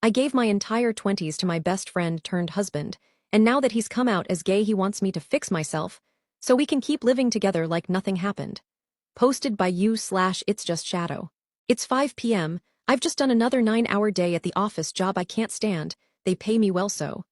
I gave my entire 20s to my best friend turned husband, and now that he's come out as gay he wants me to fix myself, so we can keep living together like nothing happened. Posted by you/It's Just Shadow. It's 5 p.m., I've just done another 9-hour day at the office job I can't stand, they pay me well so.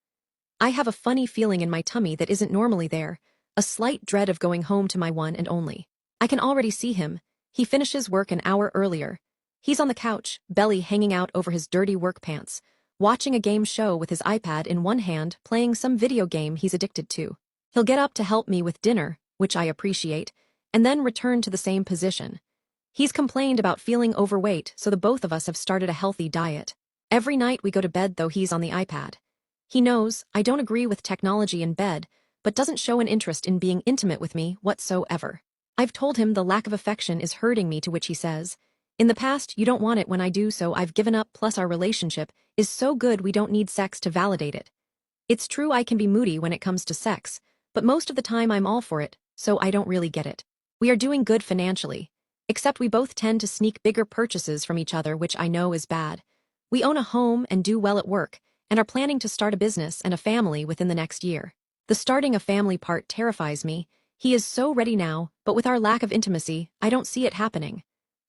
I have a funny feeling in my tummy that isn't normally there, a slight dread of going home to my one and only. I can already see him. He finishes work an hour earlier. He's on the couch, belly hanging out over his dirty work pants, watching a game show with his iPad in one hand, playing some video game he's addicted to. He'll get up to help me with dinner, which I appreciate, and then return to the same position. He's complained about feeling overweight, so the both of us have started a healthy diet. Every night we go to bed though he's on the iPad. He knows I don't agree with technology in bed, but doesn't show an interest in being intimate with me whatsoever. I've told him the lack of affection is hurting me, to which he says, "In the past, you don't want it when I do, so I've given up, plus our relationship is so good we don't need sex to validate it." It's true I can be moody when it comes to sex, but most of the time I'm all for it, so I don't really get it. We are doing good financially, except we both tend to sneak bigger purchases from each other, which I know is bad. We own a home and do well at work, and are planning to start a business and a family within the next year. The starting a family part terrifies me. He is so ready now, but with our lack of intimacy, I don't see it happening.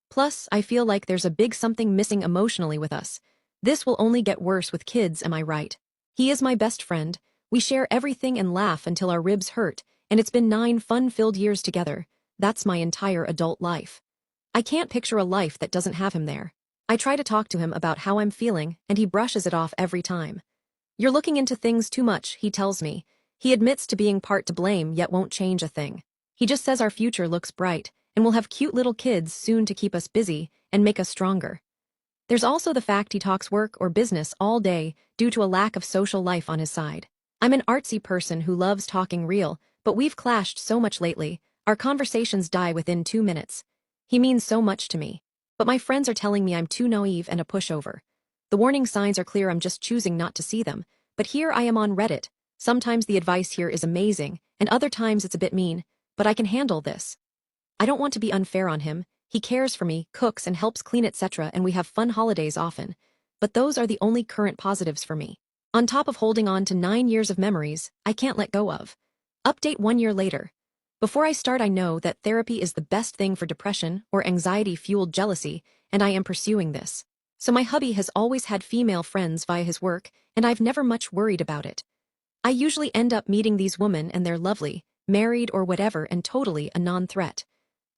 Plus, I feel like there's a big something missing emotionally with us. This will only get worse with kids, am I right? He is my best friend. We share everything and laugh until our ribs hurt, and it's been 9 fun-filled years together. That's my entire adult life. I can't picture a life that doesn't have him there. I try to talk to him about how I'm feeling, and he brushes it off every time. "You're looking into things too much," he tells me. He admits to being part to blame, yet won't change a thing. He just says our future looks bright, and we'll have cute little kids soon to keep us busy and make us stronger. There's also the fact he talks work or business all day due to a lack of social life on his side. I'm an artsy person who loves talking real, but we've clashed so much lately, our conversations die within 2 minutes. He means so much to me. But my friends are telling me I'm too naive and a pushover. The warning signs are clear, I'm just choosing not to see them. But here I am on Reddit. Sometimes the advice here is amazing, and other times it's a bit mean, but I can handle this. I don't want to be unfair on him. He cares for me, cooks and helps clean, etc., and we have fun holidays often. But those are the only current positives for me. On top of holding on to 9 years of memories I can't let go of. Update 1 year later. Before I start, I know that therapy is the best thing for depression or anxiety-fueled jealousy, and I am pursuing this. So my hubby has always had female friends via his work, and I've never much worried about it. I usually end up meeting these women and they're lovely, married or whatever, and totally a non-threat.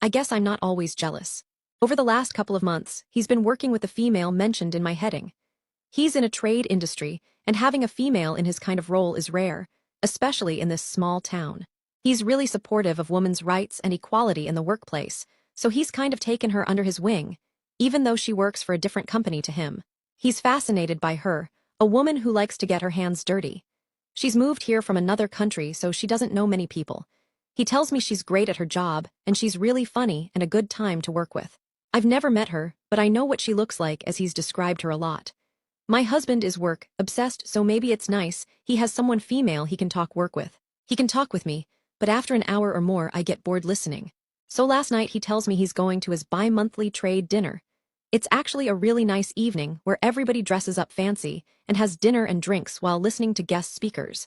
I guess I'm not always jealous. Over the last couple of months, he's been working with the female mentioned in my heading. He's in a trade industry, and having a female in his kind of role is rare, especially in this small town. He's really supportive of women's rights and equality in the workplace, so he's kind of taken her under his wing, even though she works for a different company to him. He's fascinated by her, a woman who likes to get her hands dirty. She's moved here from another country, so she doesn't know many people. He tells me she's great at her job, and she's really funny and a good time to work with. I've never met her, but I know what she looks like as he's described her a lot. My husband is work-obsessed, so maybe it's nice he has someone female he can talk work with. He can talk with me, but after an hour or more I get bored listening. So last night he tells me he's going to his bi-monthly trade dinner. It's actually a really nice evening where everybody dresses up fancy and has dinner and drinks while listening to guest speakers.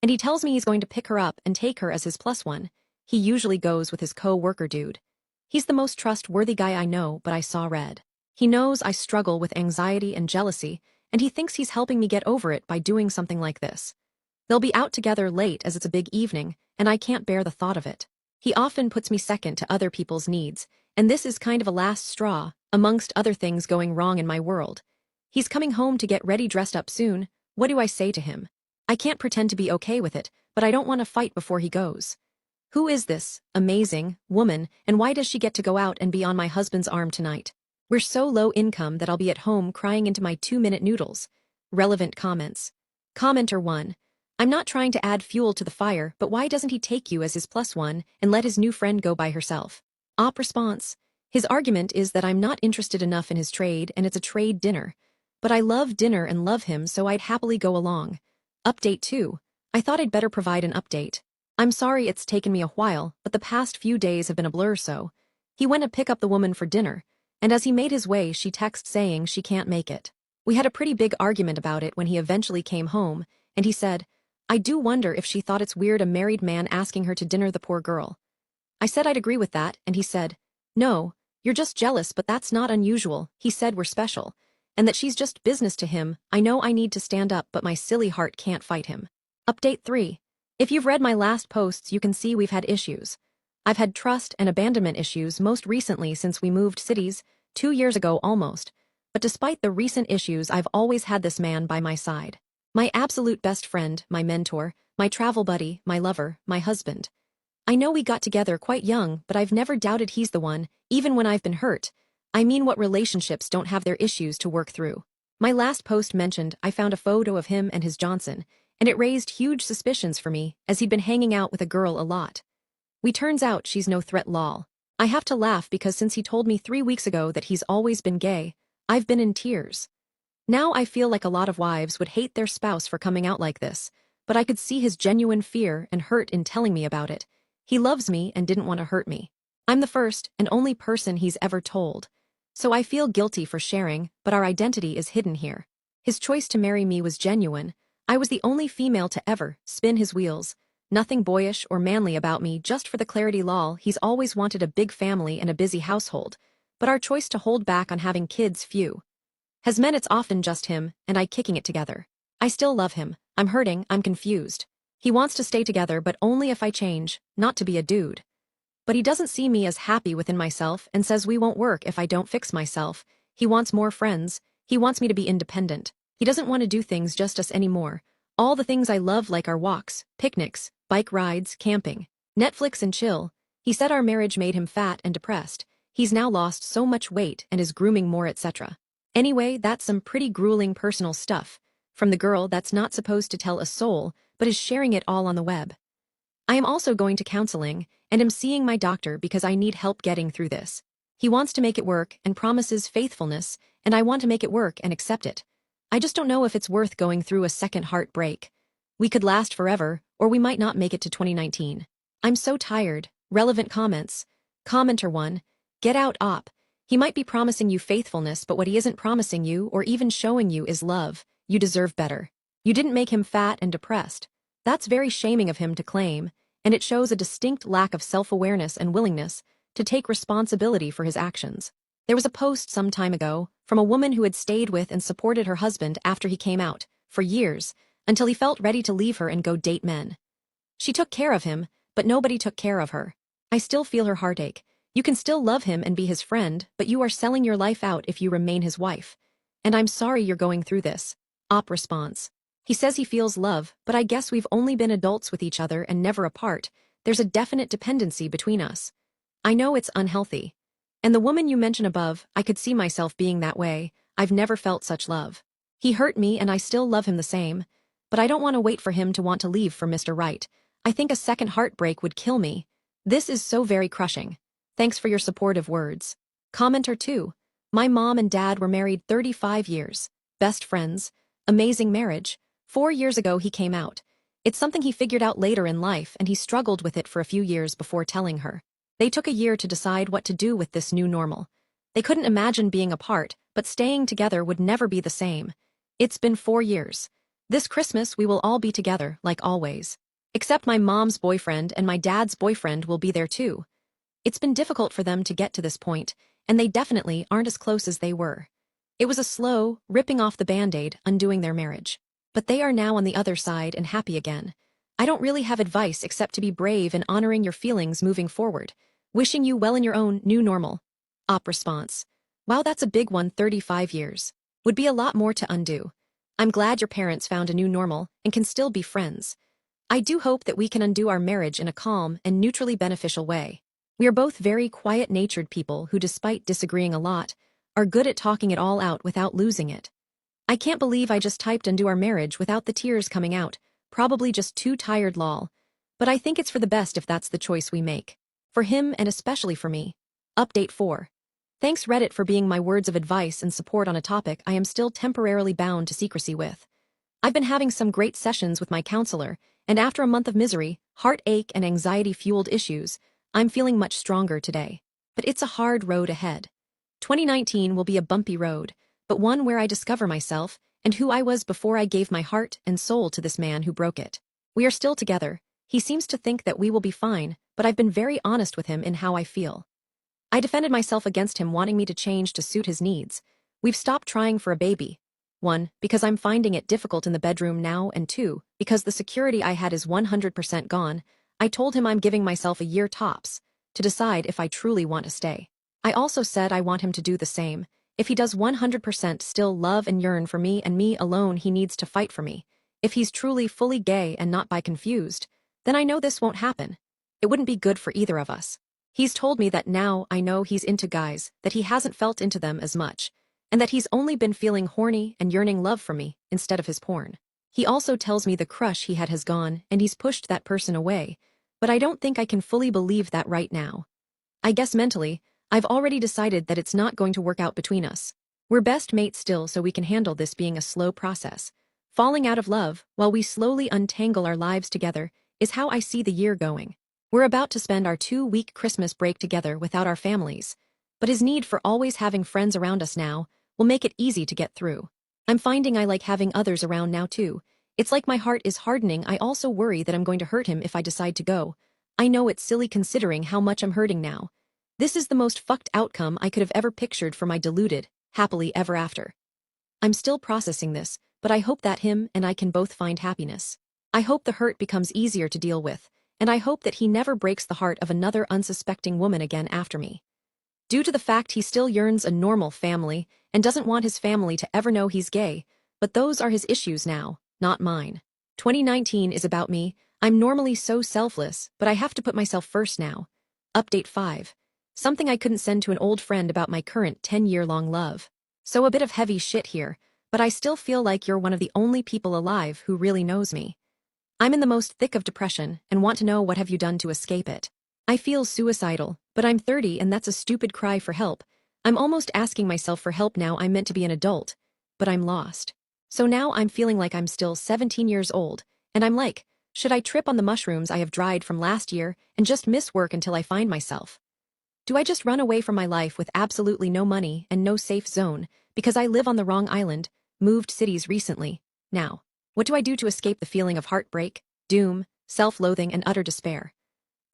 And he tells me he's going to pick her up and take her as his plus one. He usually goes with his co-worker dude. He's the most trustworthy guy I know, but I saw red. He knows I struggle with anxiety and jealousy, and he thinks he's helping me get over it by doing something like this. They'll be out together late as it's a big evening, and I can't bear the thought of it. He often puts me second to other people's needs, and this is kind of a last straw, amongst other things going wrong in my world. He's coming home to get ready dressed up soon. What do I say to him? I can't pretend to be okay with it, but I don't want to fight before he goes. Who is this amazing woman, and why does she get to go out and be on my husband's arm tonight? We're so low income that I'll be at home crying into my 2-minute noodles. Relevant comments. Commenter 1. I'm not trying to add fuel to the fire, but why doesn't he take you as his plus one and let his new friend go by herself? Op response. His argument is that I'm not interested enough in his trade and it's a trade dinner. But I love dinner and love him, so I'd happily go along. Update 2. I thought I'd better provide an update. I'm sorry it's taken me a while, but the past few days have been a blur so. He went to pick up the woman for dinner, and as he made his way she texted saying she can't make it. We had a pretty big argument about it when he eventually came home, and he said, "I do wonder if she thought it's weird a married man asking her to dinner the poor girl." I said I'd agree with that, and he said, "No, you're just jealous, but that's not unusual." He said we're special, and that she's just business to him. I know I need to stand up, but my silly heart can't fight him. Update 3. If you've read my last posts, you can see we've had issues. I've had trust and abandonment issues most recently since we moved cities, 2 years ago almost. But despite the recent issues, I've always had this man by my side. My absolute best friend, my mentor, my travel buddy, my lover, my husband. I know we got together quite young, but I've never doubted he's the one, even when I've been hurt. I mean, what relationships don't have their issues to work through? My last post mentioned I found a photo of him and his Johnson, and it raised huge suspicions for me, as he'd been hanging out with a girl a lot. Turns out she's no threat lol. I have to laugh because since he told me 3 weeks ago that he's always been gay, I've been in tears. Now I feel like a lot of wives would hate their spouse for coming out like this, but I could see his genuine fear and hurt in telling me about it. He loves me and didn't want to hurt me. I'm the first and only person he's ever told. So I feel guilty for sharing, but our identity is hidden here. His choice to marry me was genuine. I was the only female to ever spin his wheels. Nothing boyish or manly about me, just for the clarity lol. He's always wanted a big family and a busy household, but our choice to hold back on having kids has meant it's often just him and I kicking it together. I still love him. I'm hurting, I'm confused. He wants to stay together, but only if I change, not to be a dude. But he doesn't see me as happy within myself and says we won't work if I don't fix myself. He wants more friends. He wants me to be independent. He doesn't want to do things just us anymore. All the things I love, like our walks, picnics, bike rides, camping, Netflix and chill. He said our marriage made him fat and depressed. He's now lost so much weight and is grooming more, etc. Anyway, that's some pretty grueling personal stuff from the girl that's not supposed to tell a soul, but is sharing it all on the web. I am also going to counseling and am seeing my doctor because I need help getting through this. He wants to make it work and promises faithfulness, and I want to make it work and accept it. I just don't know if it's worth going through a second heartbreak. We could last forever, or we might not make it to 2019. I'm so tired. Relevant comments. Commenter 1. Get out op. He might be promising you faithfulness, but what he isn't promising you or even showing you is love. You deserve better. You didn't make him fat and depressed. That's very shaming of him to claim, and it shows a distinct lack of self-awareness and willingness to take responsibility for his actions. There was a post some time ago from a woman who had stayed with and supported her husband after he came out, for years, until he felt ready to leave her and go date men. She took care of him, but nobody took care of her. I still feel her heartache. You can still love him and be his friend, but you are selling your life out if you remain his wife. And I'm sorry you're going through this. Op response. He says he feels love, but I guess we've only been adults with each other and never apart. There's a definite dependency between us. I know it's unhealthy. And the woman you mention above, I could see myself being that way. I've never felt such love. He hurt me and I still love him the same. But I don't want to wait for him to want to leave for Mr. Right. I think a second heartbreak would kill me. This is so very crushing. Thanks for your supportive words. Commenter 2. My mom and dad were married 35 years. Best friends. Amazing marriage. 4 years ago he came out. It's something he figured out later in life, and he struggled with it for a few years before telling her. They took a year to decide what to do with this new normal. They couldn't imagine being apart, but staying together would never be the same. It's been 4 years. This Christmas we will all be together, like always. Except my mom's boyfriend and my dad's boyfriend will be there too. It's been difficult for them to get to this point, and they definitely aren't as close as they were. It was a slow, ripping off the band-aid, undoing their marriage. But they are now on the other side and happy again. I don't really have advice except to be brave and honoring your feelings moving forward. Wishing you well in your own new normal. Op response. Wow, that's a big one. 35 years. Would be a lot more to undo. I'm glad your parents found a new normal and can still be friends. I do hope that we can undo our marriage in a calm and neutrally beneficial way. We are both very quiet-natured people who, despite disagreeing a lot, are good at talking it all out without losing it. I can't believe I just typed undo our marriage without the tears coming out, probably just too tired lol. But I think it's for the best if that's the choice we make. For him and especially for me. Update 4. Thanks Reddit for being my words of advice and support on a topic I am still temporarily bound to secrecy with. I've been having some great sessions with my counselor, and after a month of misery, heartache and anxiety-fueled issues, I'm feeling much stronger today. But it's a hard road ahead. 2019 will be a bumpy road, but one where I discover myself and who I was before I gave my heart and soul to this man who broke it. We are still together. He seems to think that we will be fine, but I've been very honest with him in how I feel. I defended myself against him wanting me to change to suit his needs. We've stopped trying for a baby. 1, because I'm finding it difficult in the bedroom now, and 2, because the security I had is 100% gone. I told him I'm giving myself a year tops to decide if I truly want to stay. I also said I want him to do the same. If he does 100% still love and yearn for me and me alone, he needs to fight for me. If he's truly fully gay and not bi confused, then I know this won't happen. It wouldn't be good for either of us. He's told me that now I know he's into guys, that he hasn't felt into them as much, and that he's only been feeling horny and yearning love for me instead of his porn. He also tells me the crush he had has gone and he's pushed that person away, but I don't think I can fully believe that right now. I guess mentally, I've already decided that it's not going to work out between us. We're best mates still, so we can handle this being a slow process. Falling out of love, while we slowly untangle our lives together, is how I see the year going. We're about to spend our 2-week Christmas break together without our families, but his need for always having friends around us now will make it easy to get through. I'm finding I like having others around now too. It's like my heart is hardening. I also worry that I'm going to hurt him if I decide to go. I know it's silly considering how much I'm hurting now. This is the most fucked outcome I could have ever pictured for my deluded, happily ever after. I'm still processing this, but I hope that him and I can both find happiness. I hope the hurt becomes easier to deal with, and I hope that he never breaks the heart of another unsuspecting woman again after me. Due to the fact he still yearns a normal family and doesn't want his family to ever know he's gay, but those are his issues now, not mine. 2019 is about me. I'm normally so selfless, but I have to put myself first now. Update 5. Something I couldn't send to an old friend about my current 10-year-long love. So a bit of heavy shit here, but I still feel like you're one of the only people alive who really knows me. I'm in the most thick of depression and want to know what have you done to escape it. I feel suicidal, but I'm 30 and that's a stupid cry for help. I'm almost asking myself for help now. I'm meant to be an adult, but I'm lost. So now I'm feeling like I'm still 17 years old, and I'm like, should I trip on the mushrooms I have dried from last year and just miss work until I find myself? Do I just run away from my life with absolutely no money and no safe zone because I live on the wrong island, moved cities recently? Now, what do I do to escape the feeling of heartbreak, doom, self-loathing, and utter despair?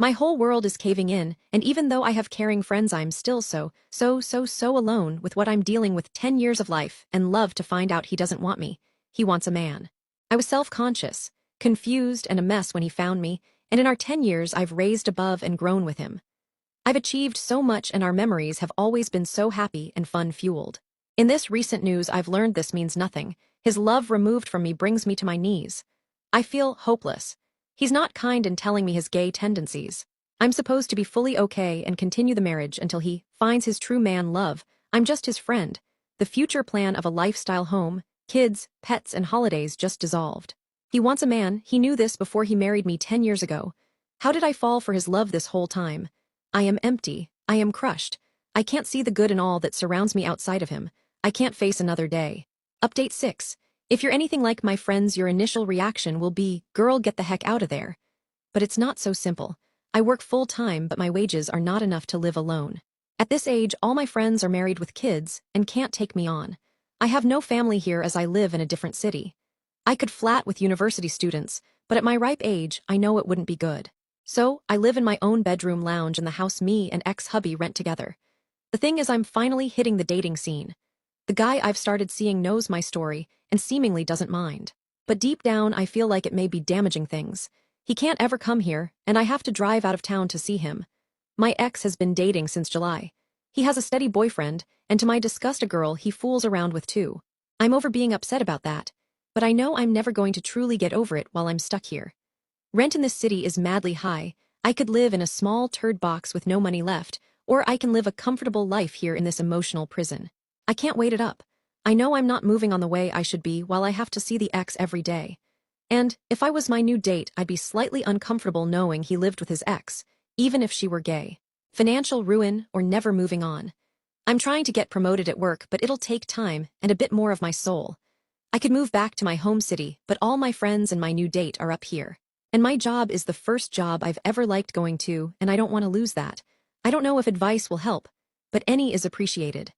My whole world is caving in, and even though I have caring friends, I'm still so alone with what I'm dealing with. 10 years of life and love to find out he doesn't want me. He wants a man. I was self-conscious, confused, and a mess when he found me, and in our 10 years I've raised above and grown with him. I've achieved so much and our memories have always been so happy and fun-fueled. In this recent news I've learned this means nothing. His love removed from me brings me to my knees. I feel hopeless. He's not kind in telling me his gay tendencies. I'm supposed to be fully okay and continue the marriage until he finds his true man love. I'm just his friend. The future plan of a lifestyle home, kids, pets, and holidays just dissolved. He wants a man. He knew this before he married me 10 years ago. How did I fall for his love this whole time? I am empty. I am crushed. I can't see the good in all that surrounds me outside of him. I can't face another day. Update 6. If you're anything like my friends, your initial reaction will be, girl, get the heck out of there. But it's not so simple. I work full-time, but my wages are not enough to live alone. At this age, all my friends are married with kids and can't take me on. I have no family here as I live in a different city. I could flat with university students, but at my ripe age, I know it wouldn't be good. So, I live in my own bedroom lounge in the house me and ex-hubby rent together. The thing is, I'm finally hitting the dating scene. The guy I've started seeing knows my story and seemingly doesn't mind. But deep down, I feel like it may be damaging things. He can't ever come here, and I have to drive out of town to see him. My ex has been dating since July. He has a steady boyfriend, and to my disgust a girl he fools around with too. I'm over being upset about that, but I know I'm never going to truly get over it while I'm stuck here. Rent in this city is madly high. I could live in a small turd box with no money left, or I can live a comfortable life here in this emotional prison. I can't wait it up. I know I'm not moving on the way I should be while I have to see the ex every day. And if I was my new date, I'd be slightly uncomfortable knowing he lived with his ex, even if she were gay. Financial ruin or never moving on. I'm trying to get promoted at work, but it'll take time and a bit more of my soul. I could move back to my home city, but all my friends and my new date are up here. And my job is the first job I've ever liked going to, and I don't want to lose that. I don't know if advice will help, but any is appreciated.